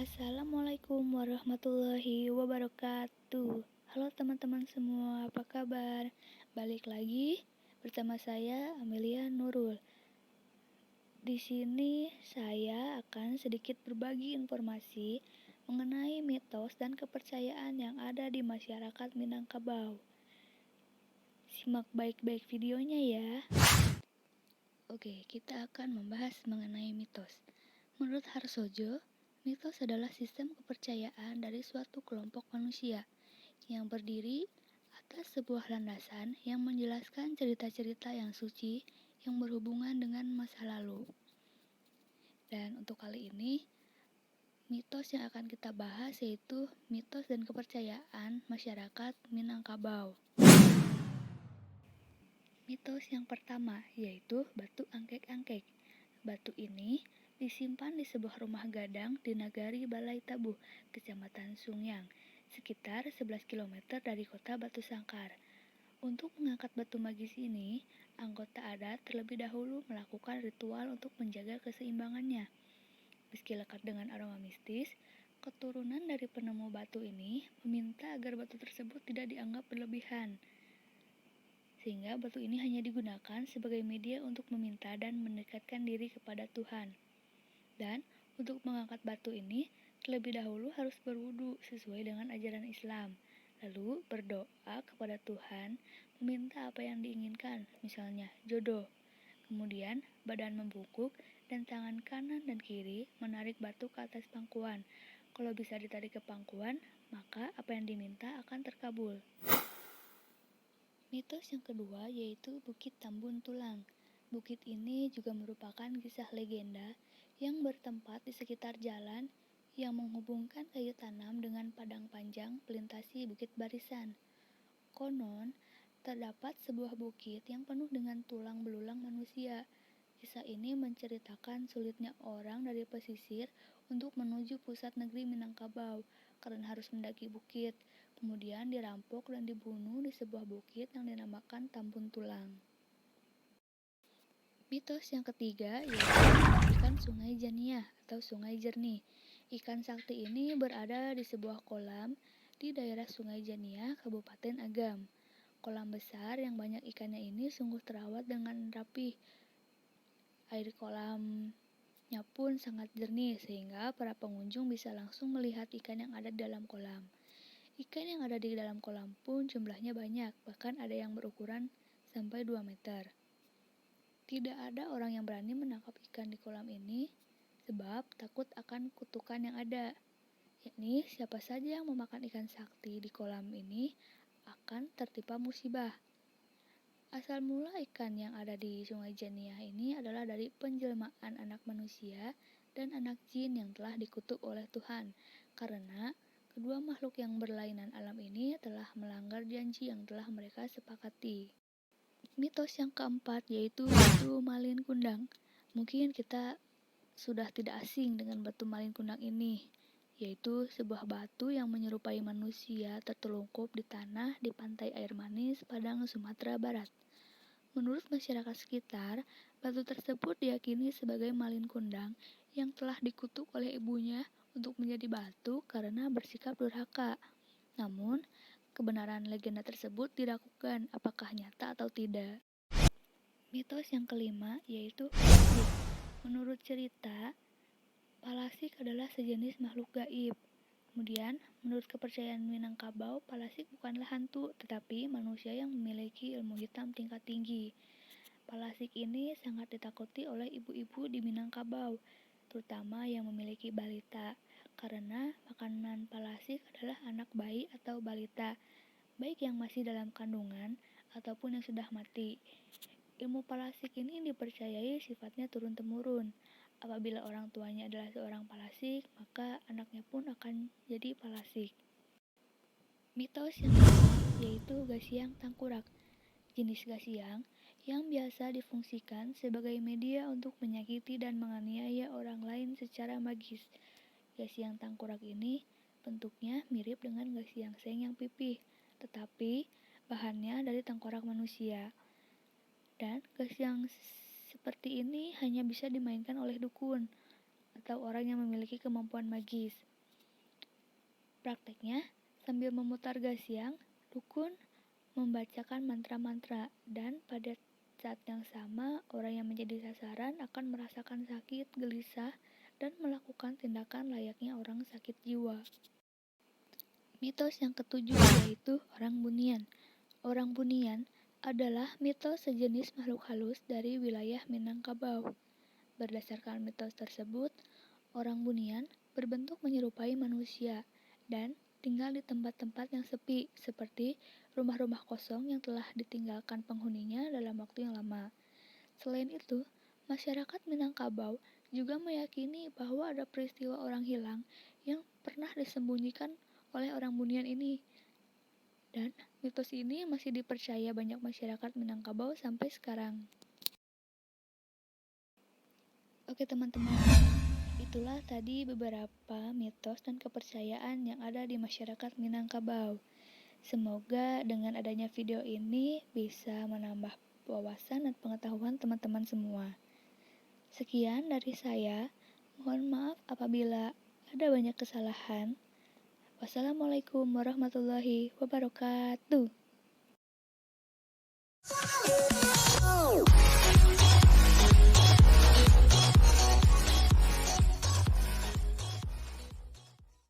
Assalamualaikum warahmatullahi wabarakatuh. Halo teman-teman semua, apa kabar? Balik lagi bersama saya Amelia Nurul. Di sini saya akan sedikit berbagi informasi mengenai mitos dan kepercayaan yang ada di masyarakat Minangkabau. Simak baik-baik videonya ya. Oke, kita akan membahas mengenai mitos. Menurut Harsojo, mitos adalah sistem kepercayaan dari suatu kelompok manusia yang berdiri atas sebuah landasan yang menjelaskan cerita-cerita yang suci yang berhubungan dengan masa lalu. Dan untuk kali ini, mitos yang akan kita bahas yaitu mitos dan kepercayaan masyarakat Minangkabau. Mitos yang pertama yaitu batu angkek-angkek. Batu ini disimpan di sebuah rumah gadang di Nagari Balai Tabuh, Kecamatan Sungyang, sekitar 11 km dari kota Batu Sangkar. Untuk mengangkat batu magis ini, anggota adat terlebih dahulu melakukan ritual untuk menjaga keseimbangannya. Meski lekat dengan aroma mistis, keturunan dari penemu batu ini meminta agar batu tersebut tidak dianggap berlebihan, sehingga batu ini hanya digunakan sebagai media untuk meminta dan mendekatkan diri kepada Tuhan. Dan untuk mengangkat batu ini, terlebih dahulu harus berwudu sesuai dengan ajaran Islam. Lalu berdoa kepada Tuhan, meminta apa yang diinginkan, misalnya jodoh. Kemudian badan membungkuk dan tangan kanan dan kiri menarik batu ke atas pangkuan. Kalau bisa ditarik ke pangkuan, maka apa yang diminta akan terkabul. Mitos yang kedua yaitu Bukit Tambun Tulang. Bukit ini juga merupakan kisah legenda yang bertempat di sekitar jalan yang menghubungkan kayu tanam dengan padang panjang melintasi Bukit Barisan. Konon, terdapat sebuah bukit yang penuh dengan tulang belulang manusia. Kisah ini menceritakan sulitnya orang dari pesisir untuk menuju pusat negeri Minangkabau karena harus mendaki bukit, kemudian dirampok dan dibunuh di sebuah bukit yang dinamakan Tambun Tulang. Mitos yang ketiga yaitu ikan Sungai Janiah atau Sungai Jernih. Ikan sakti ini berada di sebuah kolam di daerah Sungai Janiah, Kabupaten Agam. Kolam besar yang banyak ikannya ini sungguh terawat dengan rapih. Air kolamnya pun sangat jernih sehingga para pengunjung bisa langsung melihat ikan yang ada di dalam kolam. Ikan yang ada di dalam kolam pun jumlahnya banyak, bahkan ada yang berukuran sampai 2 meter. Tidak ada orang yang berani menangkap ikan di kolam ini sebab takut akan kutukan yang ada, yakni siapa saja yang memakan ikan sakti di kolam ini akan tertimpa musibah. Asal mula ikan yang ada di Sungai Janiah ini adalah dari penjelmaan anak manusia dan anak jin yang telah dikutuk oleh Tuhan, karena kedua makhluk yang berlainan alam ini telah melanggar janji yang telah mereka sepakati. Mitos yang keempat yaitu batu Malin Kundang. Mungkin kita sudah tidak asing dengan batu Malin Kundang ini, yaitu sebuah batu yang menyerupai manusia tertelungkup di tanah di pantai air manis Padang, Sumatera Barat. Menurut masyarakat sekitar, batu tersebut diyakini sebagai Malin Kundang yang telah dikutuk oleh ibunya untuk menjadi batu karena bersikap durhaka. Namun, kebenaran legenda tersebut diragukan apakah nyata atau tidak. Mitos yang kelima yaitu palasik. Menurut cerita, palasik adalah sejenis makhluk gaib. Kemudian, menurut kepercayaan Minangkabau, palasik bukanlah hantu, tetapi manusia yang memiliki ilmu hitam tingkat tinggi. Palasik ini sangat ditakuti oleh ibu-ibu di Minangkabau, terutama yang memiliki balita, karena makanan palasik adalah anak bayi atau balita, baik yang masih dalam kandungan ataupun yang sudah mati. Ilmu palasik ini dipercayai sifatnya turun-temurun. Apabila orang tuanya adalah seorang palasik, maka anaknya pun akan jadi palasik. Mitos yang kelima yaitu Gasiang Tangkurak. Jenis gasiang yang biasa difungsikan sebagai media untuk menyakiti dan menganiaya orang lain secara magis. Gasiang Tangkurak ini bentuknya mirip dengan gasiang seng yang pipih, tetapi bahannya dari tengkorak manusia. Dan gasiang seperti ini hanya bisa dimainkan oleh dukun atau orang yang memiliki kemampuan magis. Prakteknya, sambil memutar gasiang, dukun membacakan mantra-mantra, dan pada saat yang sama, orang yang menjadi sasaran akan merasakan sakit, gelisah, dan melakukan tindakan layaknya orang sakit jiwa. Mitos yang ketujuh yaitu orang bunian. Orang bunian adalah mitos sejenis makhluk halus dari wilayah Minangkabau. Berdasarkan mitos tersebut, orang bunian berbentuk menyerupai manusia dan tinggal di tempat-tempat yang sepi, seperti rumah-rumah kosong yang telah ditinggalkan penghuninya dalam waktu yang lama. Selain itu, masyarakat Minangkabau juga meyakini bahwa ada peristiwa orang hilang yang pernah disembunyikan oleh orang bunian ini. Dan mitos ini masih dipercaya banyak masyarakat Minangkabau sampai sekarang. Oke teman-teman, itulah tadi beberapa mitos dan kepercayaan yang ada di masyarakat Minangkabau. Semoga dengan adanya video ini bisa menambah wawasan dan pengetahuan teman-teman semua. Sekian dari saya, mohon maaf apabila ada banyak kesalahan. Wassalamualaikum warahmatullahi wabarakatuh.